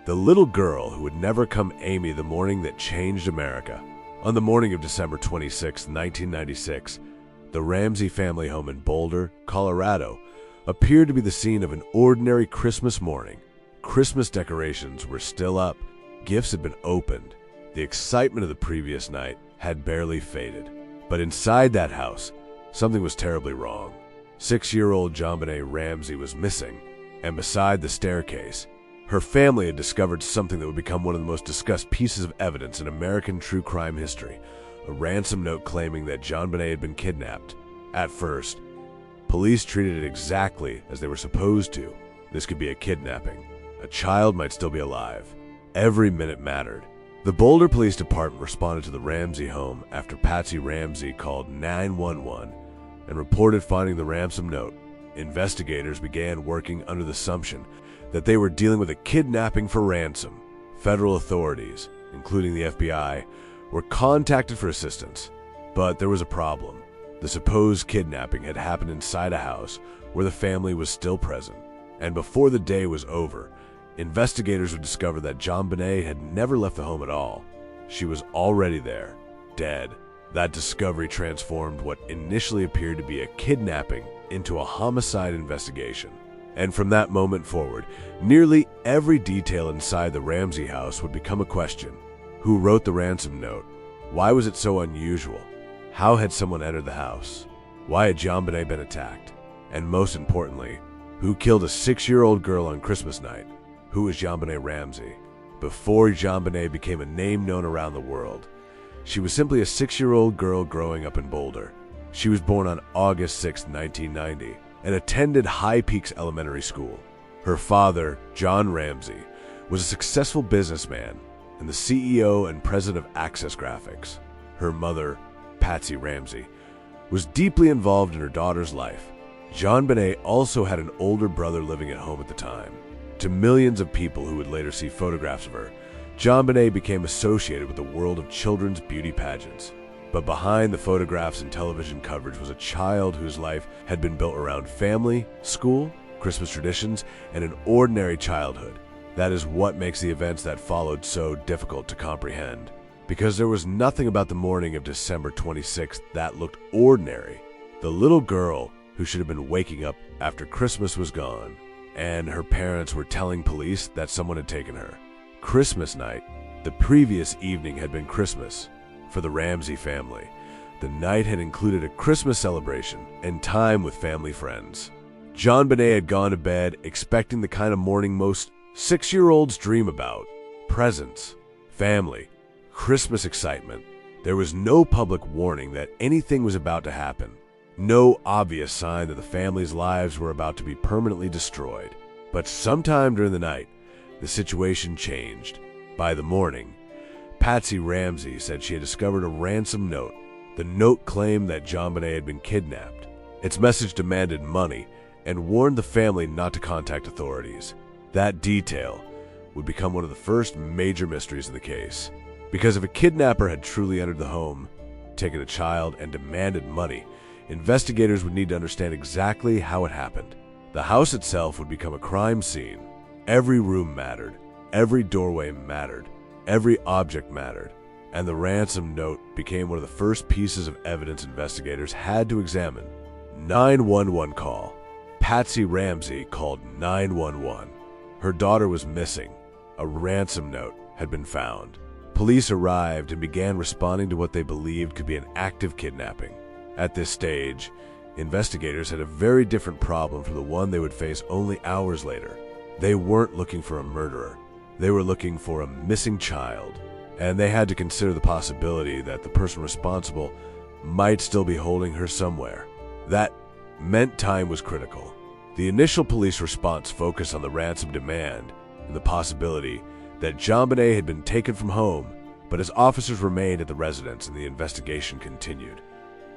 the little girl who would never come Amy, the morning that changed America. On the morning of December 26, 1996, the Ramsey family home in Boulder, Colorado, appeared to be the scene of an ordinary Christmas morning. Christmas decorations were still up, gifts had been opened. The excitement of the previous night had barely faded. But inside that house, something was terribly wrong. 6-year-old JonBenét Ramsey was missing, and beside the staircase, her family had discovered something that would become one of the most discussed pieces of evidence in American true crime history, a ransom note claiming that JonBenét had been kidnapped. At first, police treated it exactly as they were supposed to. This could be a kidnapping. A child might still be alive. Every minute mattered. The Boulder Police Department responded to the Ramsey home after Patsy Ramsey called 911 and reported finding the ransom note. Investigators began working under the assumption that they were dealing with a kidnapping for ransom. Federal authorities, including the FBI, were contacted for assistance. But there was a problem. The supposed kidnapping had happened inside a house where the family was still present. And before the day was over, investigators would discover that JonBenét had never left the home at all. She was already there, dead. That discovery transformed what initially appeared to be a kidnapping into a homicide investigation. And from that moment forward, nearly every detail inside the Ramsey house would become a question. Who wrote the ransom note? Why was it so unusual? How had someone entered the house? Why had JonBenét been attacked? And most importantly, who killed a 6-year-old girl on Christmas night? Who was JonBenét Ramsey? Before JonBenét became a name known around the world, she was simply a 6-year-old girl growing up in Boulder. She was born on August 6, 1990, and attended High Peaks Elementary School. Her father, John Ramsey, was a successful businessman and the CEO and president of Access Graphics. Her mother, Patsy Ramsey, was deeply involved in her daughter's life. JonBenét also had an older brother living at home at the time. To millions of people who would later see photographs of her, JonBenét became associated with the world of children's beauty pageants. But behind the photographs and television coverage was a child whose life had been built around family, school, Christmas traditions, and an ordinary childhood. That is what makes the events that followed so difficult to comprehend. Because there was nothing about the morning of December 26th that looked ordinary. The little girl who should have been waking up after Christmas was gone, and her parents were telling police that someone had taken her. Christmas night, the previous evening had been Christmas for the Ramsey family. The night had included a Christmas celebration and time with family friends. JonBenét had gone to bed expecting the kind of morning most 6-year-olds dream about. Presents, family, Christmas excitement. There was no public warning that anything was about to happen. No obvious sign that the family's lives were about to be permanently destroyed. But sometime during the night, the situation changed. By the morning, Patsy Ramsey said she had discovered a ransom note. The note claimed that JonBenét had been kidnapped. Its message demanded money and warned the family not to contact authorities. That detail would become one of the first major mysteries in the case. Because if a kidnapper had truly entered the home, taken a child, and demanded money, investigators would need to understand exactly how it happened. The house itself would become a crime scene. Every room mattered. Every doorway mattered. Every object mattered. And the ransom note became one of the first pieces of evidence investigators had to examine. 911 call. Patsy Ramsey called 911. Her daughter was missing. A ransom note had been found. Police arrived and began responding to what they believed could be an active kidnapping. At this stage, investigators had a very different problem from the one they would face only hours later. They weren't looking for a murderer. They were looking for a missing child, and they had to consider the possibility that the person responsible might still be holding her somewhere. That meant time was critical. The initial police response focused on the ransom demand and the possibility that JonBenét had been taken from home, but as officers remained at the residence and the investigation continued,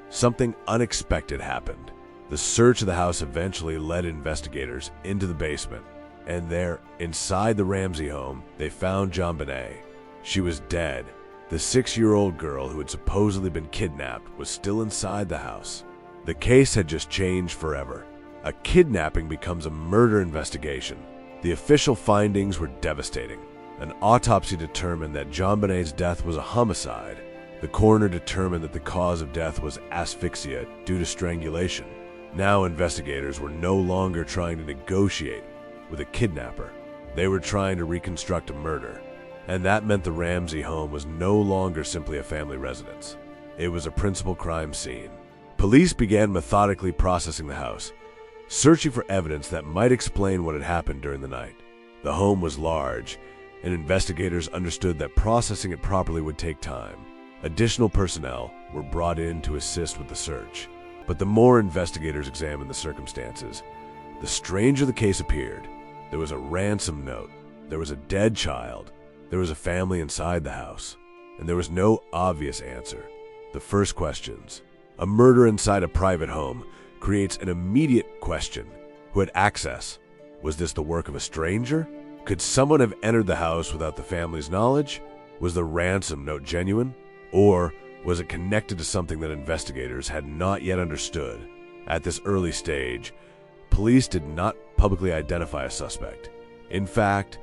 something unexpected happened. The search of the house eventually led investigators into the basement, and there, inside the Ramsey home, they found JonBenét. She was dead. The 6-year-old girl who had supposedly been kidnapped was still inside the house. The case had just changed forever. A kidnapping becomes a murder investigation. The official findings were devastating. An autopsy determined that JonBenét's death was a homicide. The coroner determined that the cause of death was asphyxia due to strangulation. Now investigators were no longer trying to negotiate with a kidnapper. They were trying to reconstruct a murder. And that meant the Ramsey home was no longer simply a family residence. It was a principal crime scene. Police began methodically processing the house, searching for evidence that might explain what had happened during the night. The home was large, and investigators understood that processing it properly would take time. Additional personnel were brought in to assist with the search. But the more investigators examined the circumstances, the stranger the case appeared. There was a ransom note, there was a dead child, there was a family inside the house, and there was no obvious answer. The first questions. A murder inside a private home creates an immediate question. Who had access? Was this the work of a stranger? Could someone have entered the house without the family's knowledge? Was the ransom note genuine? Or was it connected to something that investigators had not yet understood? At this early stage, police did not publicly identify a suspect. In fact,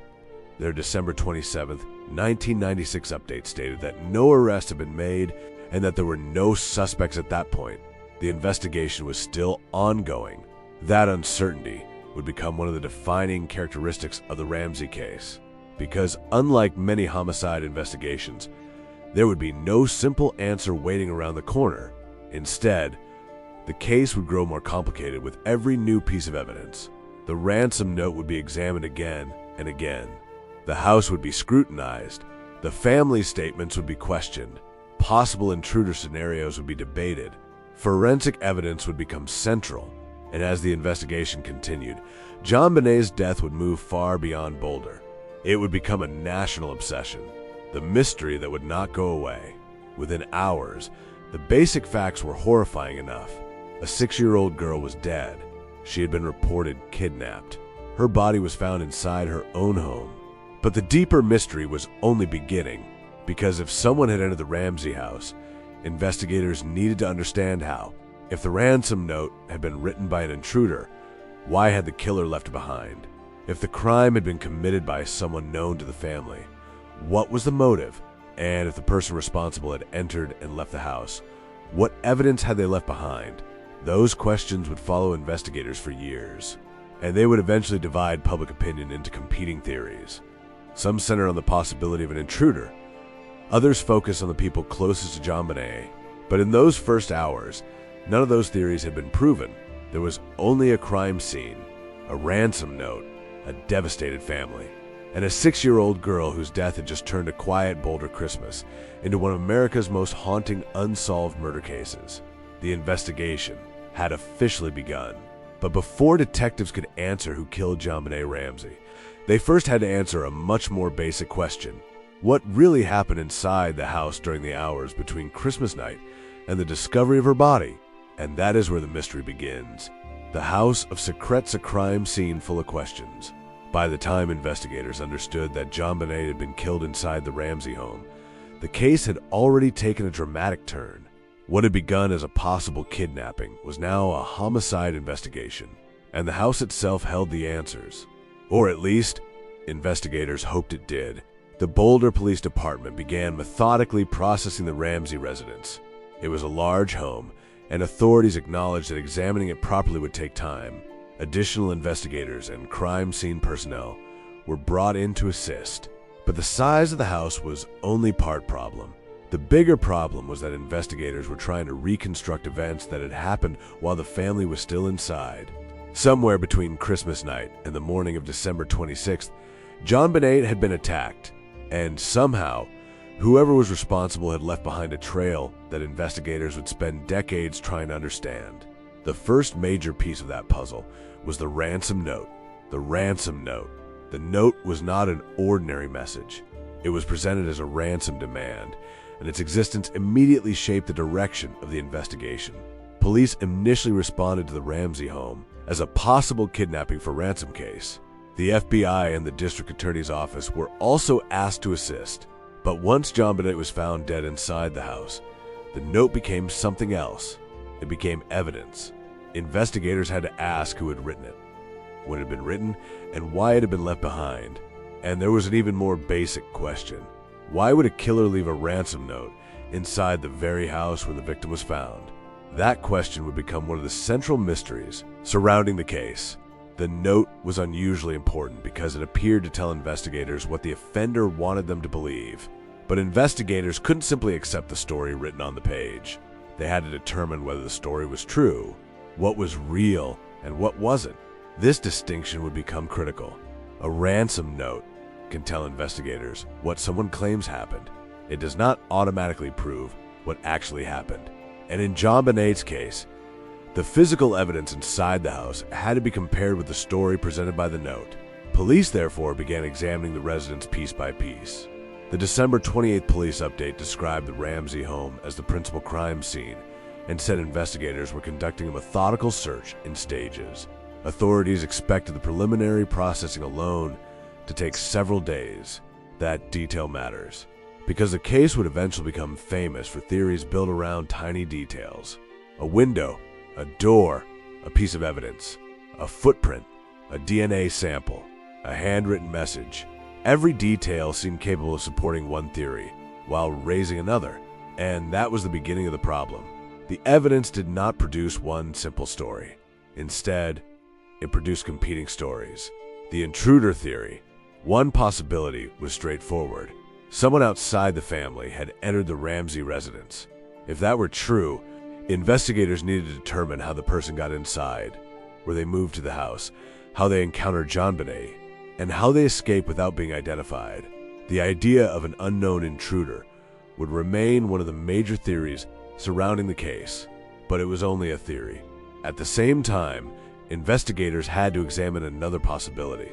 their December 27, 1996 update stated that no arrests had been made and that there were no suspects at that point. The investigation was still ongoing. That uncertainty would become one of the defining characteristics of the Ramsey case, because unlike many homicide investigations, there would be no simple answer waiting around the corner. Instead, the case would grow more complicated with every new piece of evidence. The ransom note would be examined again and again. The house would be scrutinized. The family statements would be questioned. Possible intruder scenarios would be debated. Forensic evidence would become central. And as the investigation continued, JonBenét's death would move far beyond Boulder. It would become a national obsession, the mystery that would not go away. Within hours, the basic facts were horrifying enough. A 6-year-old girl was dead. She had been reported kidnapped. Her body was found inside her own home. But the deeper mystery was only beginning, because if someone had entered the Ramsey house, investigators needed to understand how. If the ransom note had been written by an intruder, why had the killer left it behind? If the crime had been committed by someone known to the family, what was the motive? And if the person responsible had entered and left the house, what evidence had they left behind? Those questions would follow investigators for years, and they would eventually divide public opinion into competing theories. Some center on the possibility of an intruder. Others focus on the people closest to JonBenet. But in those first hours, none of those theories had been proven. There was only a crime scene, a ransom note, a devastated family, and a 6-year-old girl whose death had just turned a quiet Boulder Christmas into one of America's most haunting unsolved murder cases. The investigation had officially begun. But before detectives could answer who killed JonBenét Ramsey, they first had to answer a much more basic question. What really happened inside the house during the hours between Christmas night and the discovery of her body? And that is where the mystery begins. The house of secrets, a crime scene full of questions. By the time investigators understood that JonBenet had been killed inside the Ramsey home, the case had already taken a dramatic turn. What had begun as a possible kidnapping was now a homicide investigation, and the house itself held the answers. Or at least, investigators hoped it did. The Boulder Police Department began methodically processing the Ramsey residence. It was a large home, and authorities acknowledged that examining it properly would take time. Additional investigators and crime scene personnel were brought in to assist. But the size of the house was only part problem. The bigger problem was that investigators were trying to reconstruct events that had happened while the family was still inside. Somewhere between Christmas night and the morning of December 26th, JonBenet had been attacked, and somehow, whoever was responsible had left behind a trail that investigators would spend decades trying to understand. The first major piece of that puzzle was the ransom note. The ransom note. The note was not an ordinary message. It was presented as a ransom demand, and its existence immediately shaped the direction of the investigation. Police initially responded to the Ramsey home as a possible kidnapping for ransom case. The FBI and the district attorney's office were also asked to assist. But once JonBenet was found dead inside the house, the note became something else. It became evidence. Investigators had to ask who had written it, when it had been written, and why it had been left behind. And there was an even more basic question. Why would a killer leave a ransom note inside the very house where the victim was found? That question would become one of the central mysteries surrounding the case. The note was unusually important because it appeared to tell investigators what the offender wanted them to believe. But investigators couldn't simply accept the story written on the page. They had to determine whether the story was true, what was real, and what wasn't. This distinction would become critical. A ransom note can tell investigators what someone claims happened. It does not automatically prove what actually happened. And in JonBenét's case, the physical evidence inside the house had to be compared with the story presented by the note. Police therefore began examining the residence piece by piece. The December 28th police update described the Ramsey home as the principal crime scene and said investigators were conducting a methodical search in stages. Authorities expected the preliminary processing alone to take several days. That detail matters, because the case would eventually become famous for theories built around tiny details. A window, a door, a piece of evidence, a footprint, a DNA sample, a handwritten message. Every detail seemed capable of supporting one theory, while raising another, and that was the beginning of the problem. The evidence did not produce one simple story. Instead, it produced competing stories. The intruder theory. One possibility was straightforward. Someone outside the family had entered the Ramsey residence. If that were true, investigators needed to determine how the person got inside, where they moved to the house, how they encountered JonBenét, and how they escaped without being identified. The idea of an unknown intruder would remain one of the major theories surrounding the case, but it was only a theory. At the same time, investigators had to examine another possibility.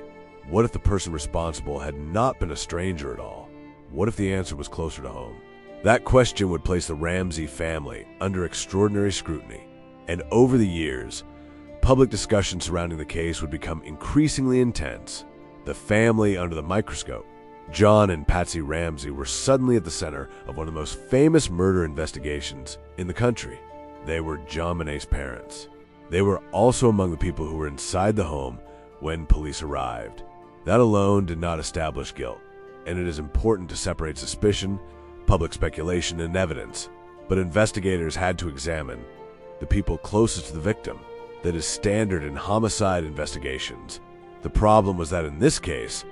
What if the person responsible had not been a stranger at all? What if the answer was closer to home? That question would place the Ramsey family under extraordinary scrutiny, and over the years, public discussion surrounding the case would become increasingly intense. The family under the microscope. John and Patsy Ramsey were suddenly at the center of one of the most famous murder investigations in the country. They were JonBenét's parents. They were also among the people who were inside the home when police arrived. That alone did not establish guilt, and it is important to separate suspicion, public speculation, and evidence. But investigators had to examine the people closest to the victim. That is standard in homicide investigations. The problem was that in this case,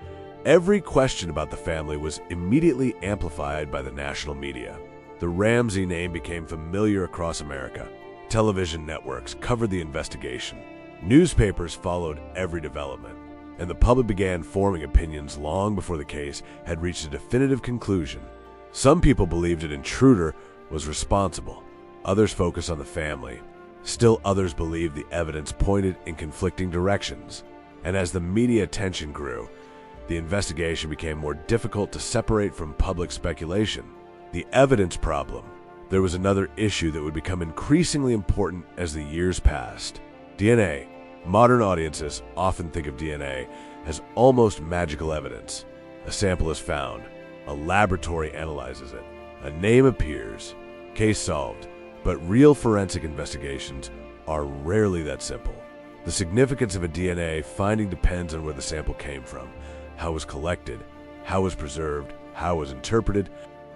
every question about the family was immediately amplified by the national media. The Ramsey name became familiar across America. Television networks covered the investigation. Newspapers followed every development, and the public began forming opinions long before the case had reached a definitive conclusion. Some people believed an intruder was responsible. Others focused on the family. Still others believed the evidence pointed in conflicting directions. And as the media attention grew, the investigation became more difficult to separate from public speculation. The evidence problem. There was another issue that would become increasingly important as the years passed. DNA. Modern audiences often think of DNA as almost magical evidence. A sample is found, a laboratory analyzes it, a name appears, case solved. But real forensic investigations are rarely that simple. The significance of a DNA finding depends on where the sample came from, how it was collected, how it was preserved, how it was interpreted,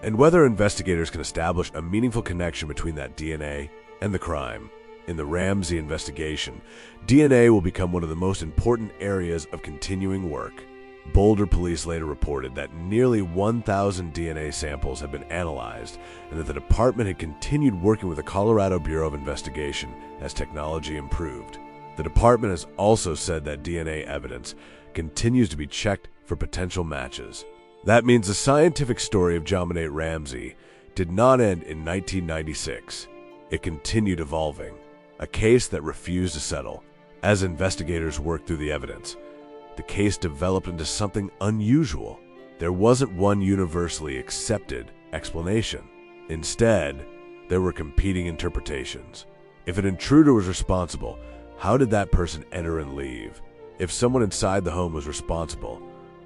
and whether investigators can establish a meaningful connection between that DNA and the crime. In the Ramsey investigation, DNA will become one of the most important areas of continuing work. Boulder police later reported that nearly 1,000 DNA samples had been analyzed and that the department had continued working with the Colorado Bureau of Investigation as technology improved. The department has also said that DNA evidence continues to be checked for potential matches. That means the scientific story of JonBenét Ramsey did not end in 1996. It continued evolving, a case that refused to settle. As investigators worked through the evidence, the case developed into something unusual. There wasn't one universally accepted explanation. Instead, there were competing interpretations. If an intruder was responsible, how did that person enter and leave? If someone inside the home was responsible,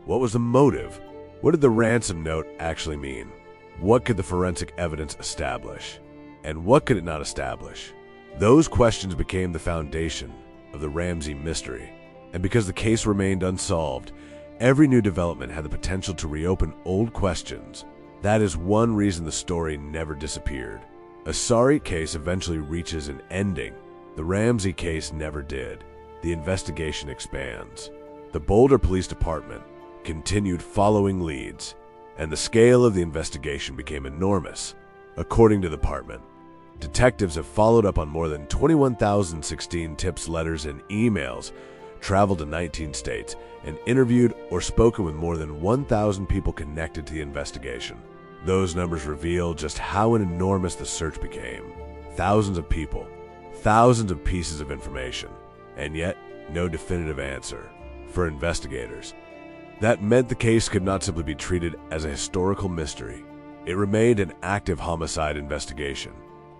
what was the motive? What did the ransom note actually mean? What could the forensic evidence establish? And what could it not establish? Those questions became the foundation of the Ramsey mystery. And because the case remained unsolved, Every new development had the potential to reopen old questions. That is one reason the story never disappeared. A sorry case eventually reaches an ending. The Ramsey case never did. The investigation expands. The Boulder Police Department continued following leads, and the scale of the investigation became enormous. According to the department, detectives have followed up on more than 21,016 tips, letters, and emails, traveled to 19 states, and interviewed or spoken with more than 1,000 people connected to the investigation. Those numbers reveal just how enormous the search became. Thousands of people, thousands of pieces of information, and yet no definitive answer. For investigators, that meant the case could not simply be treated as a historical mystery. It remained an active homicide investigation.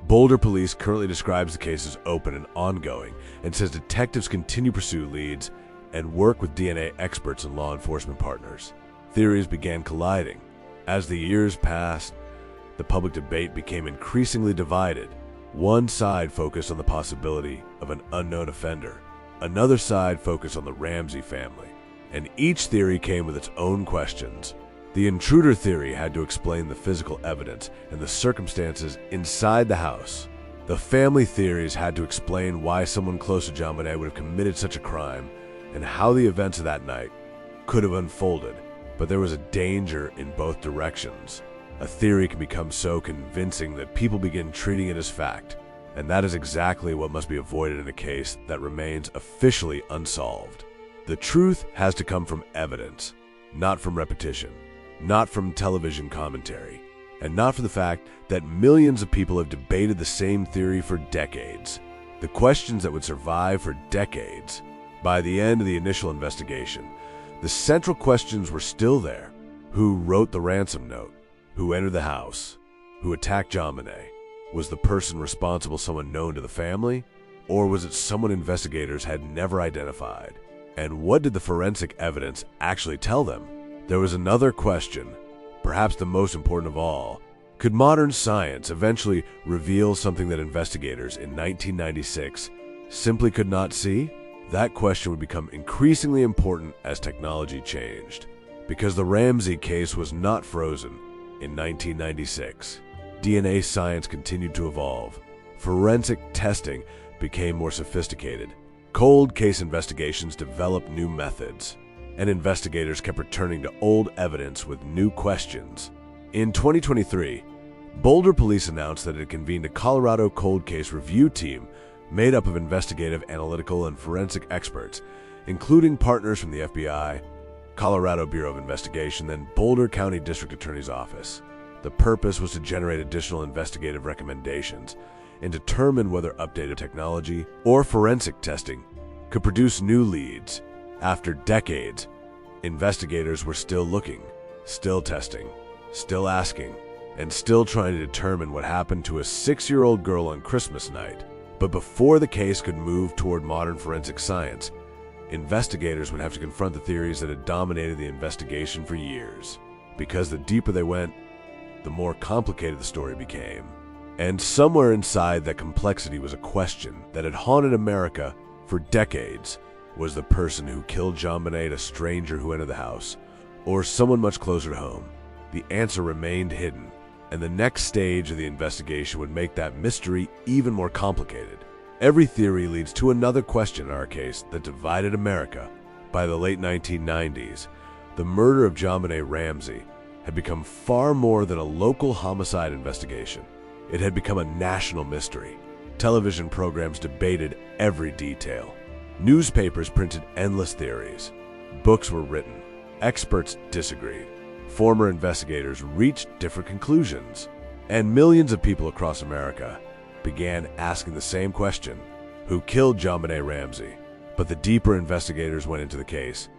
Boulder Police currently describes the case as open and ongoing, and says detectives continue to pursue leads and work with DNA experts and law enforcement partners. Theories began colliding. As the years passed, the public debate became increasingly divided. One side focused on the possibility of an unknown offender. Another side focused on the Ramsey family. And each theory came with its own questions. The intruder theory had to explain the physical evidence and the circumstances inside the house. The family theories had to explain why someone close to JonBenét would have committed such a crime and how the events of that night could have unfolded. But there was a danger in both directions. A theory can become so convincing that people begin treating it as fact, and that is exactly what must be avoided in a case that remains officially unsolved. The truth has to come from evidence, not from repetition, not from television commentary, and not from the fact that millions of people have debated the same theory for decades. The questions that would survive for decades. By the end of the initial investigation, the central questions were still there. Who wrote the ransom note? Who entered the house? Who attacked JonBenét? Was the person responsible someone known to the family? Or was it someone investigators had never identified? And what did the forensic evidence actually tell them? There was another question, perhaps the most important of all. Could modern science eventually reveal something that investigators in 1996 simply could not see? That question would become increasingly important as technology changed. Because the Ramsey case was not frozen in 1996. DNA science continued to evolve. Forensic testing became more sophisticated. Cold case investigations developed new methods, and investigators kept returning to old evidence with new questions. In 2023, Boulder Police announced that it had convened a Colorado cold case review team made up of investigative, analytical, and forensic experts, including partners from the FBI, Colorado Bureau of Investigation, and Boulder County District Attorney's Office. The purpose was to generate additional investigative recommendations and determine whether updated technology or forensic testing could produce new leads. After decades, investigators were still looking, still testing, still asking, and still trying to determine what happened to a 6-year-old girl on Christmas night. But before the case could move toward modern forensic science, investigators would have to confront the theories that had dominated the investigation for years. Because the deeper they went, the more complicated the story became. And somewhere inside that complexity was a question that had haunted America for decades. Was the person who killed JonBenét a stranger who entered the house, or someone much closer to home? The answer remained hidden, and the next stage of the investigation would make that mystery even more complicated. Every theory leads to another question in our case that divided America. By the late 1990s, the murder of JonBenét Ramsey had become far more than a local homicide investigation. It had become a national mystery. Television programs debated every detail. Newspapers printed endless theories. Books were written. Experts disagreed. Former investigators reached different conclusions. And millions of people across America began asking the same question: who killed JonBenét Ramsey? But the deeper investigators went into the case,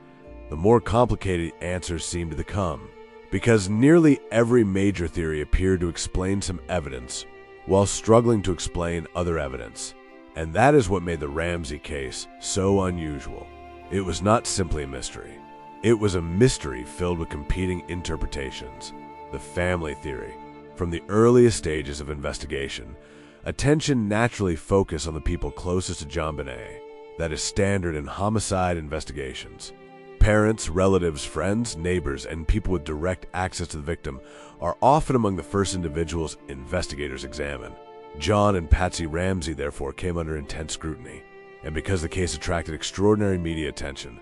the more complicated answers seemed to come. Because nearly every major theory appeared to explain some evidence while struggling to explain other evidence. And that is what made the Ramsey case so unusual. It was not simply a mystery. It was a mystery filled with competing interpretations. The family theory. From the earliest stages of investigation, attention naturally focused on the people closest to JonBenét. That is standard in homicide investigations. Parents, relatives, friends, neighbors, and people with direct access to the victim are often among the first individuals investigators examine. John and Patsy Ramsey, therefore, came under intense scrutiny, and because the case attracted extraordinary media attention,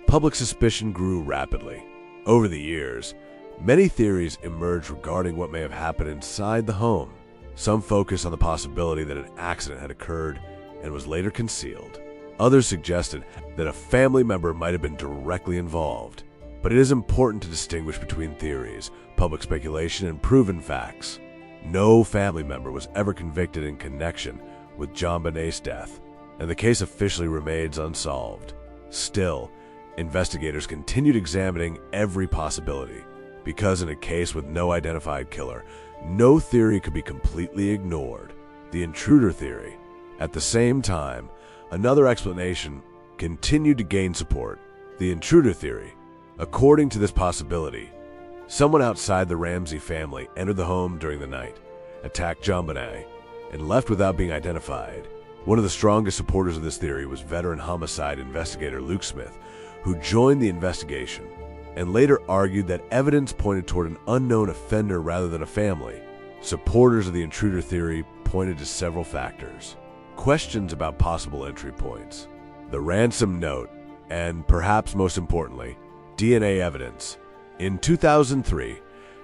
public suspicion grew rapidly. Over the years, many theories emerged regarding what may have happened inside the home. Some focused on the possibility that an accident had occurred and was later concealed. Others suggested that a family member might have been directly involved. But it is important to distinguish between theories, public speculation, and proven facts. No family member was ever convicted in connection with JonBenét's death, and the case officially remains unsolved. Still, investigators continued examining every possibility, because in a case with no identified killer, no theory could be completely ignored. The intruder theory. At the same time, another explanation continued to gain support. The intruder theory. According to this possibility, someone outside the Ramsey family entered the home during the night, attacked JonBenét, and left without being identified. One of the strongest supporters of this theory was veteran homicide investigator Luke Smith, who joined the investigation and later argued that evidence pointed toward an unknown offender rather than a family. Supporters of the intruder theory pointed to several factors. Questions about possible entry points, the ransom note, and perhaps most importantly, DNA evidence. In 2003,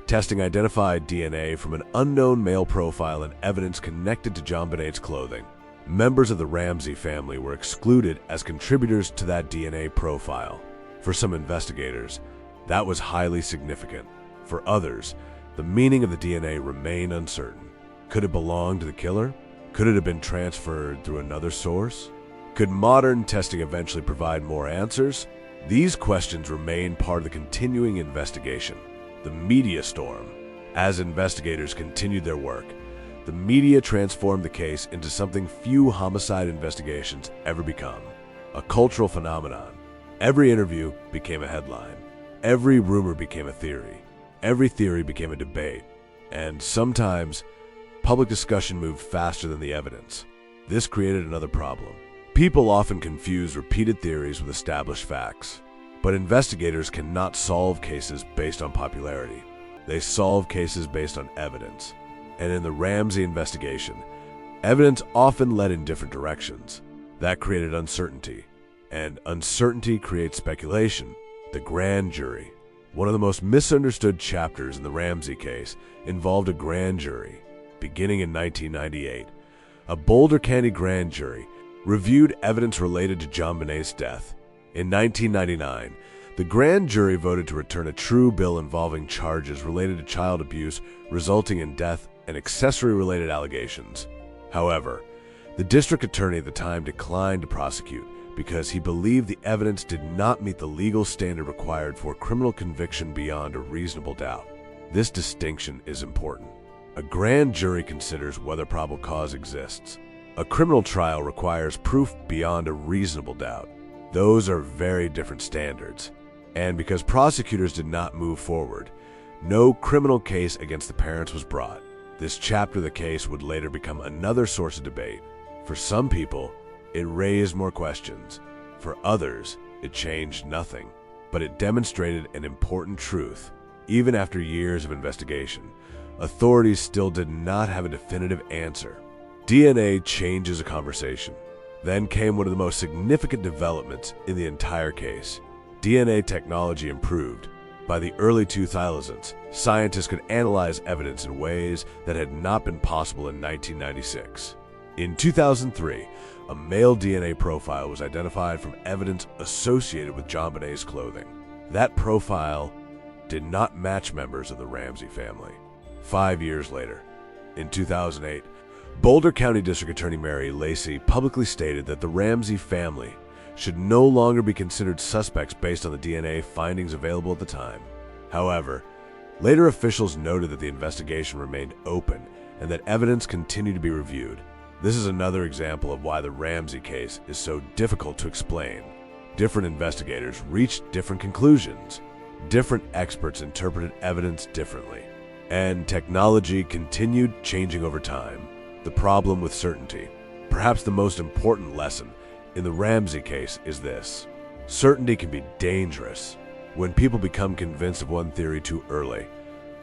testing identified DNA from an unknown male profile and evidence connected to JonBenét's clothing. Members of the Ramsey family were excluded as contributors to that DNA profile. For some investigators, that was highly significant. For others, the meaning of the DNA remained uncertain. Could it belong to the killer? Could it have been transferred through another source? Could modern testing eventually provide more answers? These questions remain part of the continuing investigation. The media storm. As investigators continued their work, the media transformed the case into something few homicide investigations ever become: a cultural phenomenon. Every interview became a headline. Every rumor became a theory. Every theory became a debate. And sometimes, public discussion moved faster than the evidence. This created another problem. People often confuse repeated theories with established facts. But investigators cannot solve cases based on popularity. They solve cases based on evidence. And in the Ramsey investigation, evidence often led in different directions. That created uncertainty. And uncertainty creates speculation. The grand jury. One of the most misunderstood chapters in the Ramsey case involved a grand jury. Beginning in 1998, a Boulder County grand jury reviewed evidence related to JonBenét's death. In 1999, the grand jury voted to return a true bill involving charges related to child abuse resulting in death and accessory-related allegations. However, the district attorney at the time declined to prosecute because he believed the evidence did not meet the legal standard required for criminal conviction beyond a reasonable doubt. This distinction is important. A grand jury considers whether probable cause exists. A criminal trial requires proof beyond a reasonable doubt. Those are very different standards. And because prosecutors did not move forward, no criminal case against the parents was brought. This chapter of the case would later become another source of debate. For some people, it raised more questions. For others, it changed nothing. But it demonstrated an important truth. Even after years of investigation, authorities still did not have a definitive answer. DNA changes a conversation. Then came one of the most significant developments in the entire case. DNA technology improved. By the early 2000s, scientists could analyze evidence in ways that had not been possible in 1996. In 2003, a male DNA profile was identified from evidence associated with JonBenét's clothing. That profile did not match members of the Ramsey family. 5 years later, in 2008, Boulder County District Attorney Mary Lacey publicly stated that the Ramsey family should no longer be considered suspects based on the DNA findings available at the time. However, later officials noted that the investigation remained open and that evidence continued to be reviewed. This is another example of why the Ramsey case is so difficult to explain. Different investigators reached different conclusions. Different experts interpreted evidence differently. And technology continued changing over time. The problem with certainty, perhaps the most important lesson in the Ramsey case, is this: Certainty can be dangerous. When people become convinced of one theory too early,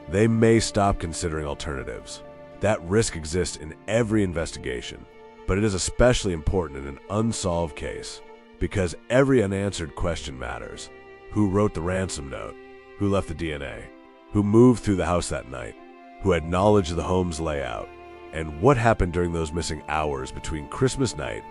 they may stop considering alternatives. That risk exists in every investigation, but it is especially important in an unsolved case because every unanswered question matters. Who wrote the ransom note? Who left the DNA? Who moved through the house that night? Who had knowledge of the home's layout? And what happened during those missing hours between Christmas night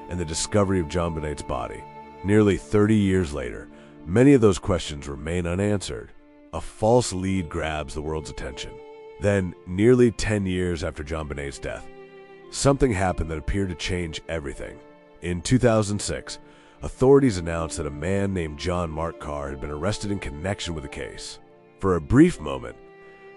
and the discovery of JonBenét's body? Nearly 30 years later, many of those questions remain unanswered. A false lead grabs the world's attention. Then, nearly 10 years after JonBenét's death, something happened that appeared to change everything. In 2006, authorities announced that a man named John Mark Carr had been arrested in connection with the case. For a brief moment,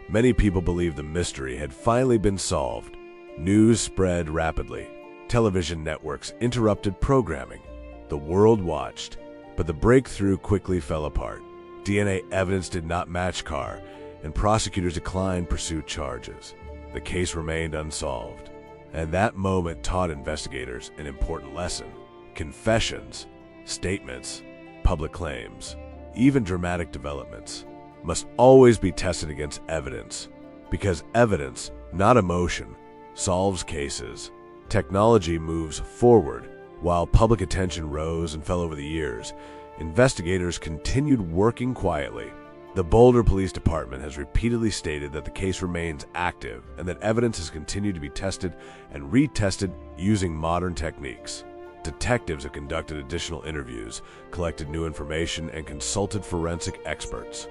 many people believed the mystery had finally been solved. News spread rapidly. Television networks interrupted programming. The world watched, but the breakthrough quickly fell apart. DNA evidence did not match Carr, and prosecutors declined to pursue charges. The case remained unsolved, and that moment taught investigators an important lesson. Confessions, statements, public claims, even dramatic developments must always be tested against evidence, because evidence, not emotion, solves cases. Technology moves forward. While public attention rose and fell over the years, investigators continued working quietly. The Boulder Police Department has repeatedly stated that the case remains active and that evidence has continued to be tested and retested using modern techniques. Detectives have conducted additional interviews, collected new information, and consulted forensic experts.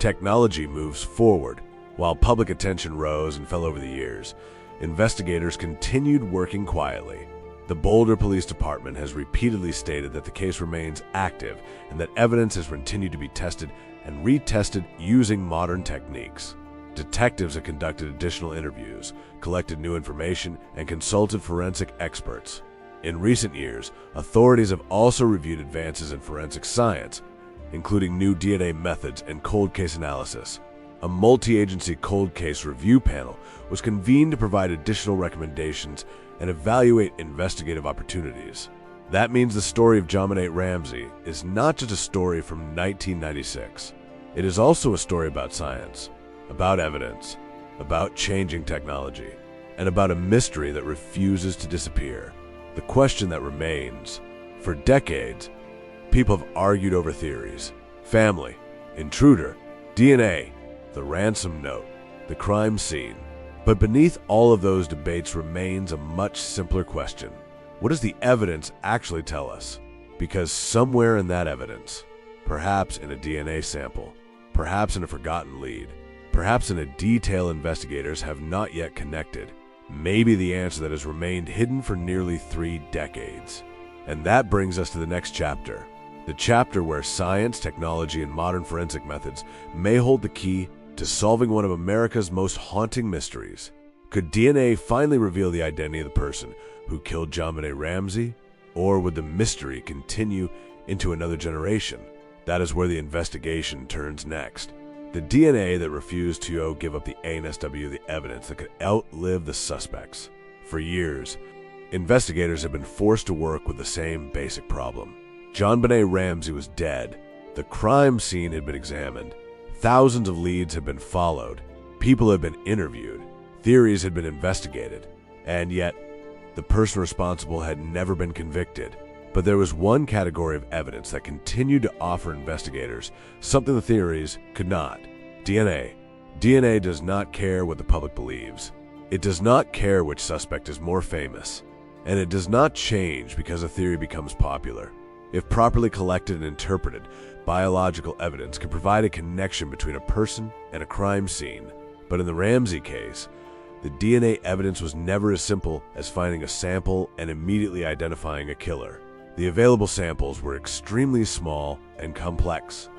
Technology moves forward. While public attention rose and fell over the years, investigators continued working quietly. The Boulder Police Department has repeatedly stated that the case remains active and that evidence has continued to be tested and retested using modern techniques. Detectives have conducted additional interviews, collected new information, and consulted forensic experts. In recent years, authorities have also reviewed advances in forensic science, including new DNA methods and cold case analysis. A multi-agency cold case review panel was convened to provide additional recommendations and evaluate investigative opportunities. That means the story of JonBenét Ramsey is not just a story from 1996. It is also a story about science, about evidence, about changing technology, and about a mystery that refuses to disappear. The question that remains: for decades, people have argued over theories: family, intruder, DNA, the ransom note, the crime scene. But beneath all of those debates remains a much simpler question. What does the evidence actually tell us? Because somewhere in that evidence, perhaps in a DNA sample, perhaps in a forgotten lead, perhaps in a detail investigators have not yet connected, may be the answer that has remained hidden for nearly 3 decades. And that brings us to the next chapter. The chapter where science, technology, and modern forensic methods may hold the key to solving one of America's most haunting mysteries. Could DNA finally reveal the identity of the person who killed JonBenét Ramsey? Or would the mystery continue into another generation? That is where the investigation turns next. The DNA that refused to give up the ANSW, the evidence that could outlive the suspects. For years, investigators have been forced to work with the same basic problem. JonBenét Ramsey was dead. The crime scene had been examined. Thousands of leads had been followed. People had been interviewed. Theories had been investigated. And yet, the person responsible had never been convicted. But there was one category of evidence that continued to offer investigators something the theories could not: DNA. DNA does not care what the public believes. It does not care which suspect is more famous. And it does not change because a theory becomes popular. If properly collected and interpreted, biological evidence can provide a connection between a person and a crime scene. But in the Ramsey case, the DNA evidence was never as simple as finding a sample and immediately identifying a killer. The available samples were extremely small and complex.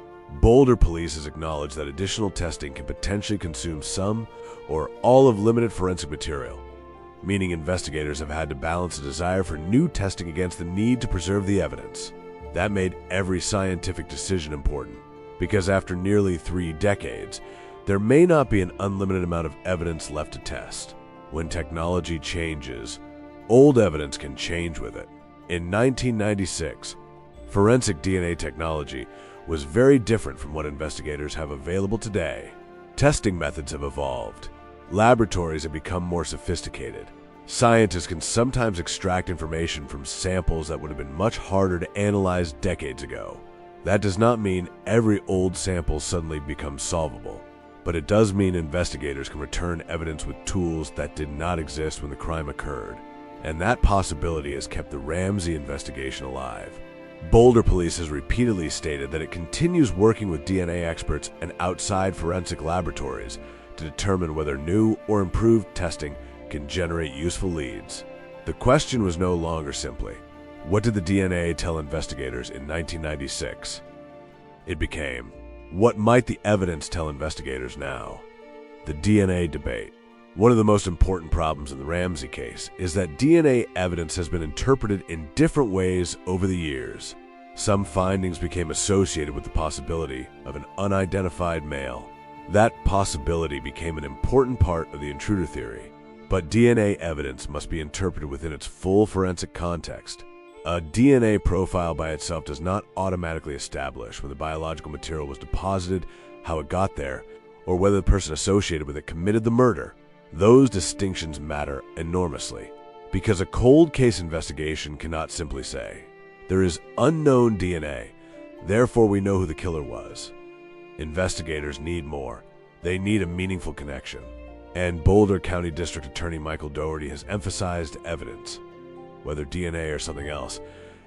Boulder police has acknowledged that additional testing can potentially consume some or all of limited forensic material, meaning investigators have had to balance the desire for new testing against the need to preserve the evidence. That made every scientific decision important, because after nearly 3 decades, there may not be an unlimited amount of evidence left to test. When technology changes, old evidence can change with it. In 1996, Forensic DNA technology was very different from what investigators have available today. Testing methods have evolved. Laboratories have become more sophisticated. Scientists can sometimes extract information from samples that would have been much harder to analyze decades ago. That does not mean every old sample suddenly becomes solvable, but it does mean investigators can return evidence with tools that did not exist when the crime occurred. And that possibility has kept the Ramsey investigation alive. Boulder Police has repeatedly stated that it continues working with DNA experts and outside forensic laboratories to determine whether new or improved testing can generate useful leads. The question was no longer simply, what did the DNA tell investigators in 1996? It became, what might the evidence tell investigators now? The DNA debate. One of the most important problems in the Ramsey case is that DNA evidence has been interpreted in different ways over the years. Some findings became associated with the possibility of an unidentified male. That possibility became an important part of the intruder theory. But DNA evidence must be interpreted within its full forensic context. A DNA profile by itself does not automatically establish when the biological material was deposited, how it got there, or whether the person associated with it committed the murder. Those distinctions matter enormously, because a cold case investigation cannot simply say, there is unknown DNA, therefore we know who the killer was. Investigators need more. They need a meaningful connection. And Boulder County District Attorney Michael Dougherty has emphasized evidence, whether DNA or something else,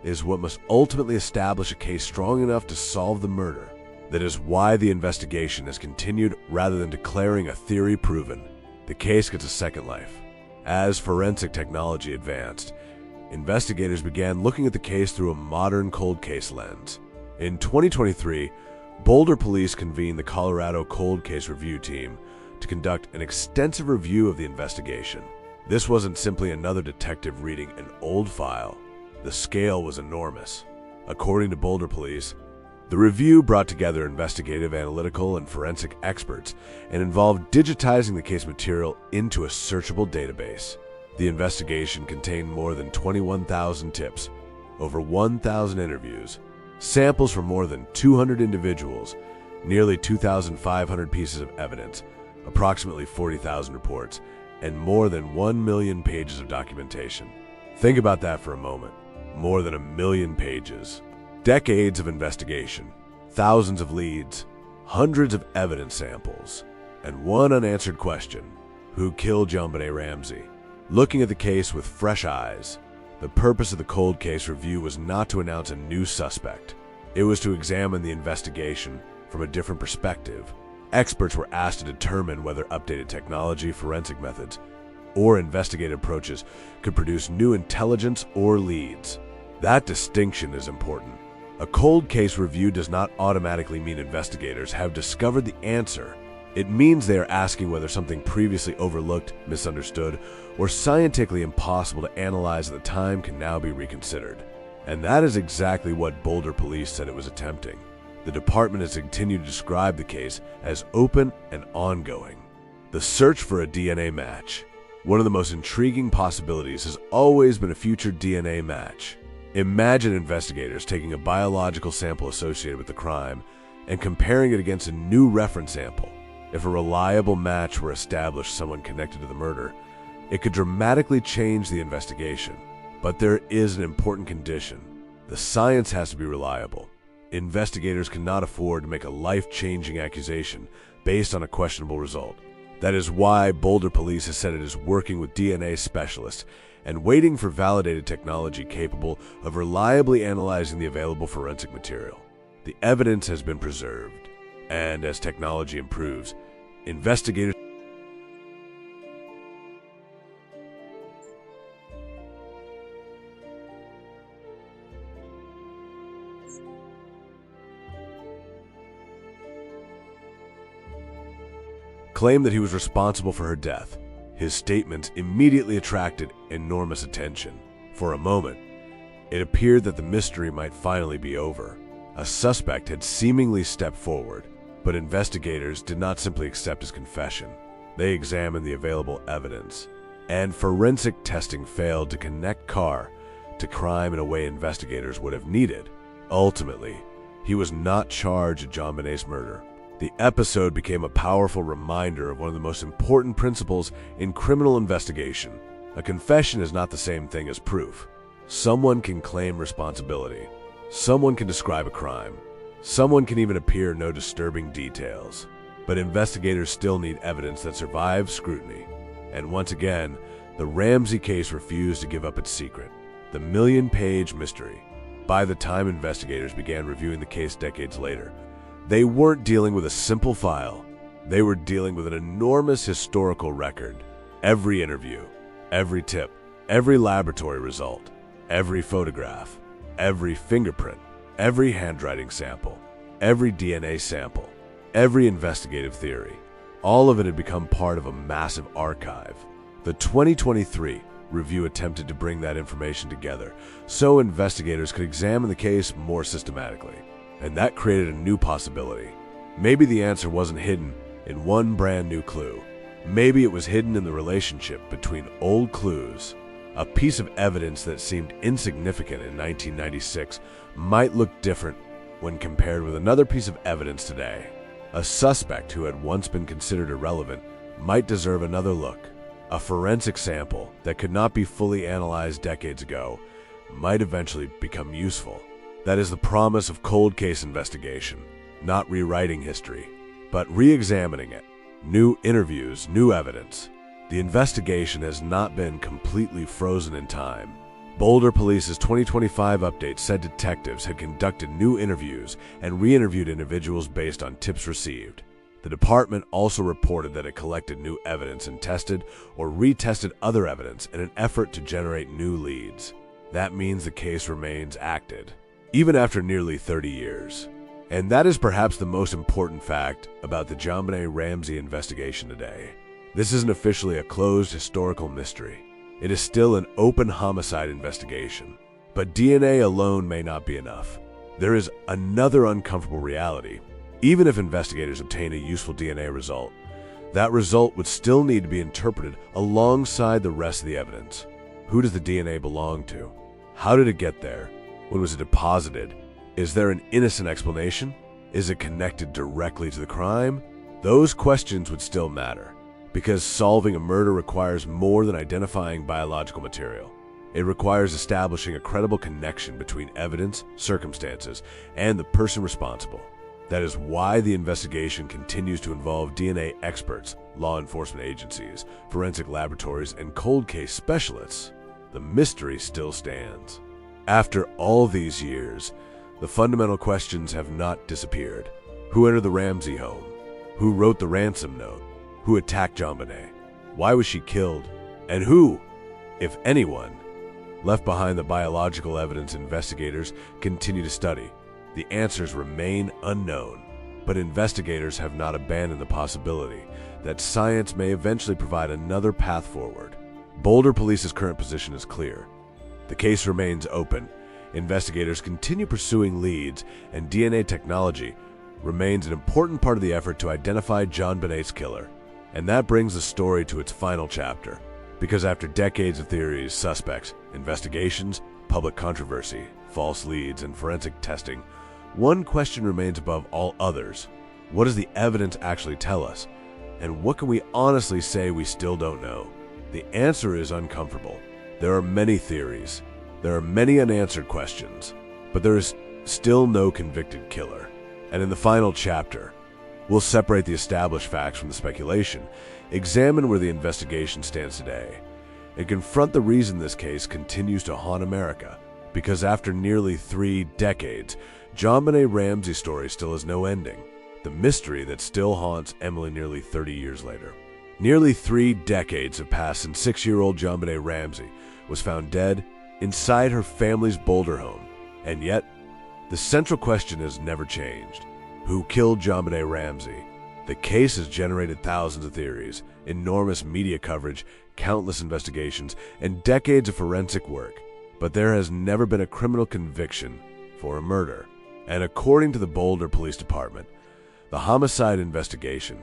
is what must ultimately establish a case strong enough to solve the murder. That is why the investigation has continued rather than declaring a theory proven. The case gets a second life. As forensic technology advanced, investigators began looking at the case through a modern cold case lens. In 2023, Boulder Police convened the Colorado Cold Case Review Team to conduct an extensive review of the investigation. This wasn't simply another detective reading an old file. The scale was enormous. According to Boulder Police, the review brought together investigative, analytical, and forensic experts and involved digitizing the case material into a searchable database. The investigation contained more than 21,000 tips, over 1,000 interviews, samples from more than 200 individuals, nearly 2,500 pieces of evidence, approximately 40,000 reports, and more than 1 million pages of documentation. Think about that for a moment. More than 1 million pages. Decades of investigation, thousands of leads, hundreds of evidence samples, and one unanswered question: who killed JonBenét Ramsey? Looking at the case with fresh eyes, the purpose of the cold case review was not to announce a new suspect. It was to examine the investigation from a different perspective. Experts were asked to determine whether updated technology, forensic methods, or investigative approaches could produce new intelligence or leads. That distinction is important. A cold case review does not automatically mean investigators have discovered the answer. It means they are asking whether something previously overlooked, misunderstood, or scientifically impossible to analyze at the time can now be reconsidered. And that is exactly what Boulder Police said it was attempting. The department has continued to describe the case as open and ongoing. The search for a DNA match. One of the most intriguing possibilities has always been a future DNA match. Imagine investigators taking a biological sample associated with the crime and comparing it against a new reference sample. If a reliable match were established, someone connected to the murder, it could dramatically change the investigation. But there is an important condition. The science has to be reliable. Investigators cannot afford to make a life-changing accusation based on a questionable result. That is why Boulder Police has said it is working with DNA specialists and waiting for validated technology capable of reliably analyzing the available forensic material. The evidence has been preserved, and as technology improves, investigators claimed that he was responsible for her death. His statements immediately attracted enormous attention. For a moment, it appeared that the mystery might finally be over. A suspect had seemingly stepped forward, but investigators did not simply accept his confession. They examined the available evidence, and forensic testing failed to connect Carr to crime in a way investigators would have needed. Ultimately, he was not charged with JonBenét's murder. The episode became a powerful reminder of one of the most important principles in criminal investigation. A confession is not the same thing as proof. Someone can claim responsibility. Someone can describe a crime. Someone can even appear no disturbing details. But investigators still need evidence that survives scrutiny. And once again, the Ramsey case refused to give up its secret, the million-page mystery. By the time investigators began reviewing the case decades later, they weren't dealing with a simple file. They were dealing with an enormous historical record. Every interview, every tip, every laboratory result, every photograph, every fingerprint, every handwriting sample, every DNA sample, every investigative theory, all of it had become part of a massive archive. The 2023 review attempted to bring that information together so investigators could examine the case more systematically. And that created a new possibility. Maybe the answer wasn't hidden in one brand new clue. Maybe it was hidden in the relationship between old clues. A piece of evidence that seemed insignificant in 1996 might look different when compared with another piece of evidence today. A suspect who had once been considered irrelevant might deserve another look. A forensic sample that could not be fully analyzed decades ago might eventually become useful. That is the promise of cold case investigation, not rewriting history, but re-examining it. New interviews, new evidence. The investigation has not been completely frozen in time. Boulder Police's 2025 update said detectives had conducted new interviews and re-interviewed individuals based on tips received. The department also reported that it collected new evidence and tested or retested other evidence in an effort to generate new leads. That means the case remains active, even after nearly 30 years. And that is perhaps the most important fact about the JonBenét Ramsey investigation today. This isn't officially a closed historical mystery. It is still an open homicide investigation. But DNA alone may not be enough. There is another uncomfortable reality. Even if investigators obtain a useful DNA result, that result would still need to be interpreted alongside the rest of the evidence. Who does the DNA belong to? How did it get there? When was it deposited? Is there an innocent explanation? Is it connected directly to the crime? Those questions would still matter, because solving a murder requires more than identifying biological material. It requires establishing a credible connection between evidence, circumstances, and the person responsible. That is why the investigation continues to involve DNA experts, law enforcement agencies, forensic laboratories, and cold case specialists. The mystery still stands. After all these years, the fundamental questions have not disappeared. Who entered the Ramsey home? Who wrote the ransom note? Who attacked JonBenét? Why was she killed? And who, if anyone, left behind the biological evidence investigators continue to study? The answers remain unknown, but investigators have not abandoned the possibility that science may eventually provide another path forward. Boulder Police's current position is clear. The case remains open. Investigators continue pursuing leads, and DNA technology remains an important part of the effort to identify JonBenét's killer. And that brings the story to its final chapter. Because after decades of theories, suspects, investigations, public controversy, false leads, and forensic testing, one question remains above all others. What does the evidence actually tell us? And what can we honestly say we still don't know? The answer is uncomfortable. There are many theories. There are many unanswered questions. But there is still no convicted killer. And in the final chapter, we'll separate the established facts from the speculation, examine where the investigation stands today, and confront the reason this case continues to haunt America. Because after nearly 3 decades, JonBenét Ramsey's story still has no ending. The mystery that still haunts Emily nearly 30 years later. Nearly 3 decades have passed since 6-year-old JonBenét Ramsey was found dead inside her family's Boulder home. And yet, the central question has never changed. Who killed JonBenét Ramsey? The case has generated thousands of theories, enormous media coverage, countless investigations, and decades of forensic work. But there has never been a criminal conviction for a murder. And according to the Boulder Police Department, the homicide investigation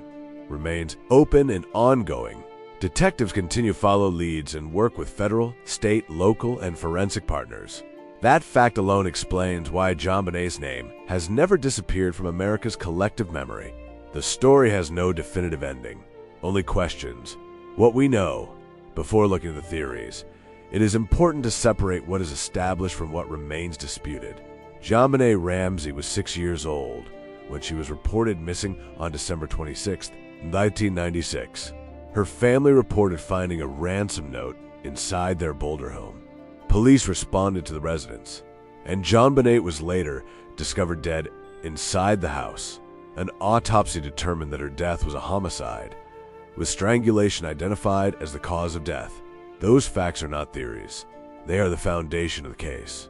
remains open and ongoing. Detectives continue to follow leads and work with federal, state, local, and forensic partners. That fact alone explains why JonBenét's name has never disappeared from America's collective memory. The story has no definitive ending, only questions. What we know, before looking at the theories, it is important to separate what is established from what remains disputed. JonBenét Ramsey was 6 years old when she was reported missing on December 26, 1996. Her family reported finding a ransom note inside their Boulder home. Police responded to the residence, and JonBenét was later discovered dead inside the house. An autopsy determined that her death was a homicide, with strangulation identified as the cause of death. Those facts are not theories. They are the foundation of the case.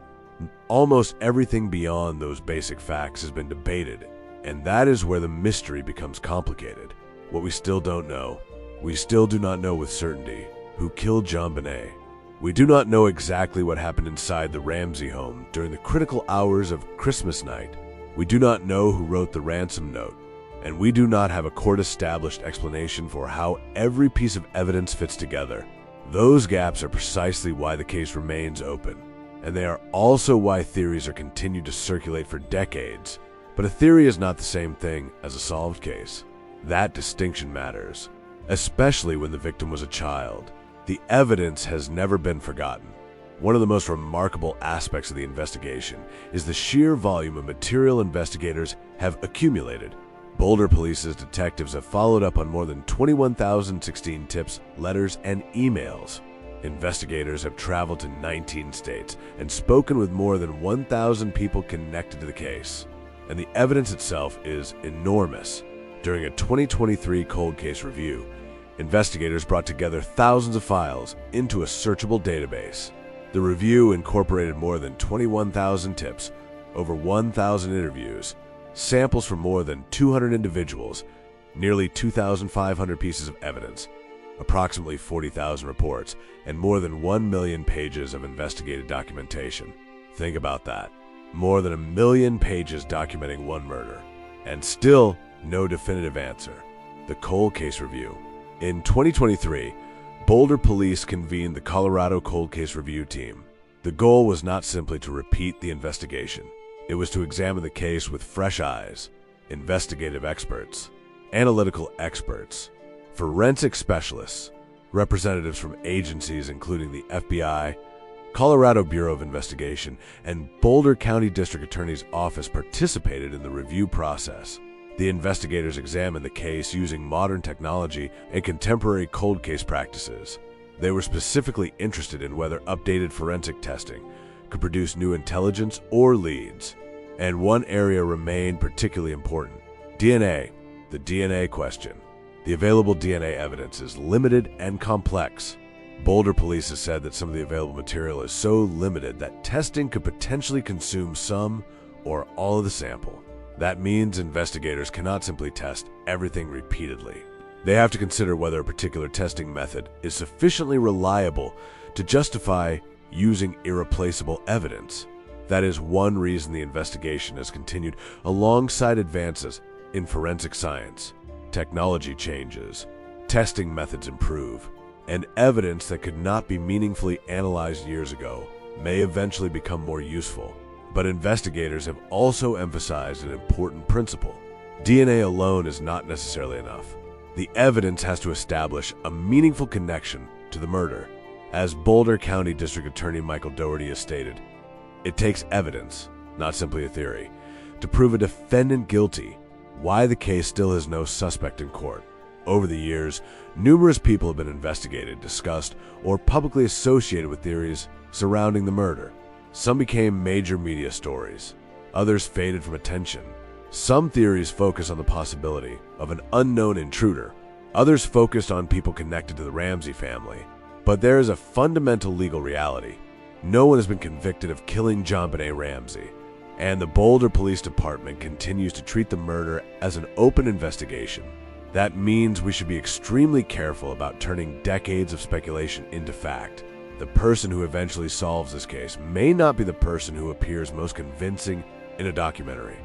Almost everything beyond those basic facts has been debated, and that is where the mystery becomes complicated. What we still don't know, we still do not know with certainty who killed JonBenét. We do not know exactly what happened inside the Ramsey home during the critical hours of Christmas night. We do not know who wrote the ransom note, and we do not have a court-established explanation for how every piece of evidence fits together. Those gaps are precisely why the case remains open, and they are also why theories are continued to circulate for decades. But a theory is not the same thing as a solved case. That distinction matters, especially when the victim was a child. The evidence has never been forgotten. One of the most remarkable aspects of the investigation is the sheer volume of material investigators have accumulated. Boulder Police's detectives have followed up on more than 21,016 tips, letters, and emails. Investigators have traveled to 19 states and spoken with more than 1,000 people connected to the case. And the evidence itself is enormous. During a 2023 cold case review, investigators brought together thousands of files into a searchable database. The review incorporated more than 21,000 tips, over 1,000 interviews, samples from more than 200 individuals, nearly 2,500 pieces of evidence, approximately 40,000 reports, and more than 1 million pages of investigative documentation. Think about that. More than 1 million pages documenting one murder. And still, no definitive answer. The cold case review. In 2023, Boulder Police convened the Colorado Cold Case Review Team. The goal was not simply to repeat the investigation. It was to examine the case with fresh eyes, investigative experts, analytical experts, forensic specialists, representatives from agencies including the FBI, Colorado Bureau of Investigation, and Boulder County District Attorney's Office participated in the review process. The investigators examined the case using modern technology and contemporary cold case practices. They were specifically interested in whether updated forensic testing could produce new intelligence or leads. And one area remained particularly important: DNA, the DNA question. The available DNA evidence is limited and complex. Boulder Police has said that some of the available material is so limited that testing could potentially consume some or all of the sample. That means investigators cannot simply test everything repeatedly. They have to consider whether a particular testing method is sufficiently reliable to justify using irreplaceable evidence. That is one reason the investigation has continued alongside advances in forensic science. Technology changes, testing methods improve, and evidence that could not be meaningfully analyzed years ago may eventually become more useful. But investigators have also emphasized an important principle. DNA alone is not necessarily enough. The evidence has to establish a meaningful connection to the murder. As Boulder County District Attorney Michael Doherty has stated, it takes evidence, not simply a theory, to prove a defendant guilty. Why the case still has no suspect in court. Over the years, numerous people have been investigated, discussed, or publicly associated with theories surrounding the murder. Some became major media stories. Others faded from attention. Some theories focus on the possibility of an unknown intruder. Others focused on people connected to the Ramsey family. But there is a fundamental legal reality. No one has been convicted of killing JonBenét Ramsey, and the Boulder Police Department continues to treat the murder as an open investigation. That means we should be extremely careful about turning decades of speculation into fact. The person who eventually solves this case may not be the person who appears most convincing in a documentary.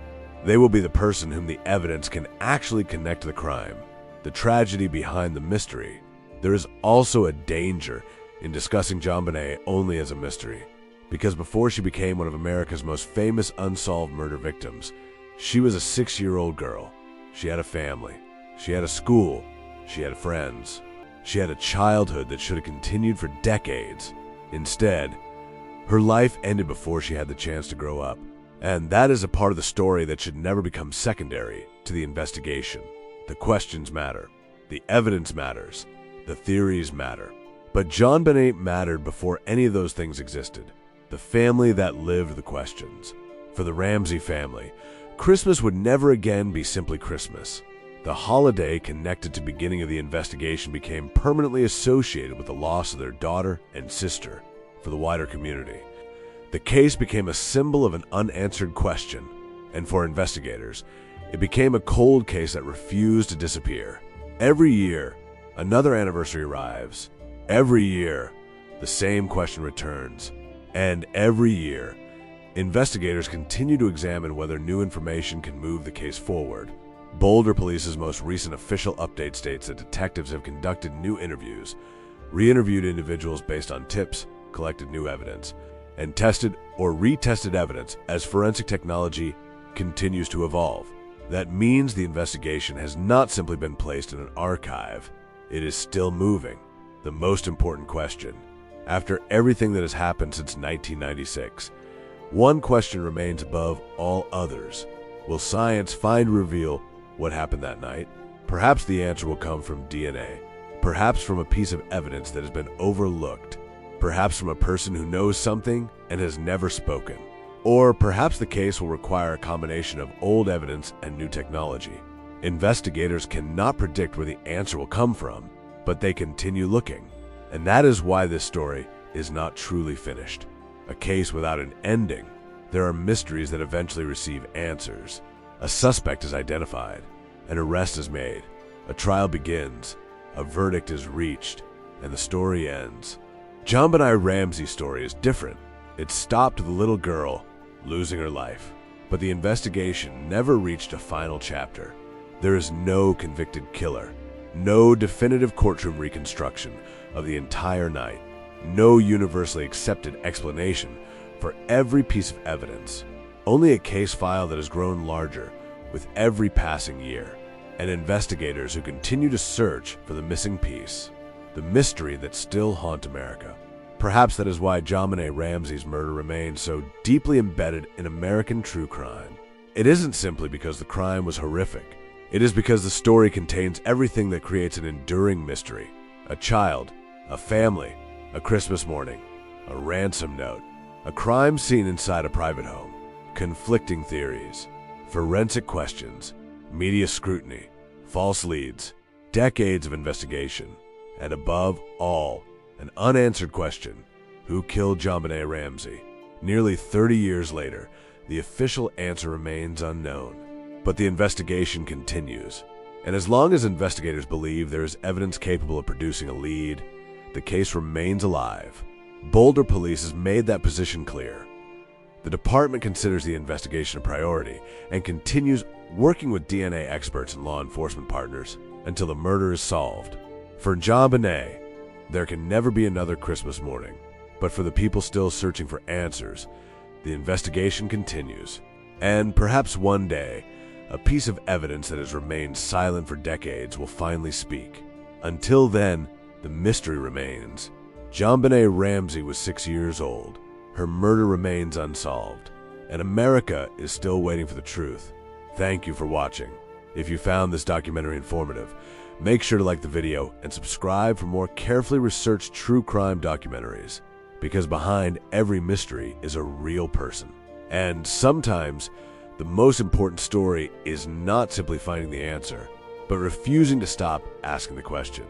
They will be the person whom the evidence can actually connect to the crime, the tragedy behind the mystery. There is also a danger in discussing JonBenét only as a mystery. Because before she became one of America's most famous unsolved murder victims, she was a 6-year-old girl. She had a family. She had a school. She had friends. She had a childhood that should have continued for decades. Instead, her life ended before she had the chance to grow up. And that is a part of the story that should never become secondary to the investigation. The questions matter. The evidence matters. The theories matter. But JonBenét mattered before any of those things existed. The family that lived the questions. For the Ramsey family, Christmas would never again be simply Christmas. The holiday connected to the beginning of the investigation became permanently associated with the loss of their daughter and sister. For the wider community, the case became a symbol of an unanswered question, and for investigators, it became a cold case that refused to disappear. Every year, another anniversary arrives. Every year, the same question returns. And every year, investigators continue to examine whether new information can move the case forward. Boulder Police's most recent official update states that detectives have conducted new interviews, re-interviewed individuals based on tips, collected new evidence, and tested or retested evidence as forensic technology continues to evolve. That means the investigation has not simply been placed in an archive. It is still moving. The most important question. After everything that has happened since 1996, one question remains above all others. Will science finally reveal what happened that night? Perhaps the answer will come from DNA. Perhaps from a piece of evidence that has been overlooked. Perhaps from a person who knows something and has never spoken. Or perhaps the case will require a combination of old evidence and new technology. Investigators cannot predict where the answer will come from, but they continue looking. And that is why this story is not truly finished. A case without an ending. There are mysteries that eventually receive answers. A suspect is identified. An arrest is made. A trial begins. A verdict is reached. And the story ends. JonBenét Ramsey's story is different. It stopped with a little girl losing her life. But the investigation never reached a final chapter. There is no convicted killer. No definitive courtroom reconstruction of the entire night. No universally accepted explanation for every piece of evidence. Only a case file that has grown larger with every passing year. And investigators who continue to search for the missing piece. The mystery that still haunts America. Perhaps that is why JonBenét Ramsey's murder remains so deeply embedded in American true crime. It isn't simply because the crime was horrific. It is because the story contains everything that creates an enduring mystery. A child, a family, a Christmas morning, a ransom note, a crime scene inside a private home, conflicting theories, forensic questions, media scrutiny, false leads, decades of investigation, and above all, an unanswered question: who killed JonBenét Ramsey? Nearly 30 years later, the official answer remains unknown. But the investigation continues. And as long as investigators believe there is evidence capable of producing a lead, the case remains alive. Boulder Police has made that position clear. The department considers the investigation a priority and continues working with DNA experts and law enforcement partners until the murder is solved. For JonBenét, there can never be another Christmas morning. But for the people still searching for answers, the investigation continues. And perhaps one day, a piece of evidence that has remained silent for decades will finally speak. Until then, the mystery remains. JonBenét Ramsey was 6 years old. Her murder remains unsolved. And America is still waiting for the truth. Thank you for watching. If you found this documentary informative, make sure to like the video and subscribe for more carefully researched true crime documentaries. Because behind every mystery is a real person. And sometimes, the most important story is not simply finding the answer, but refusing to stop asking the question.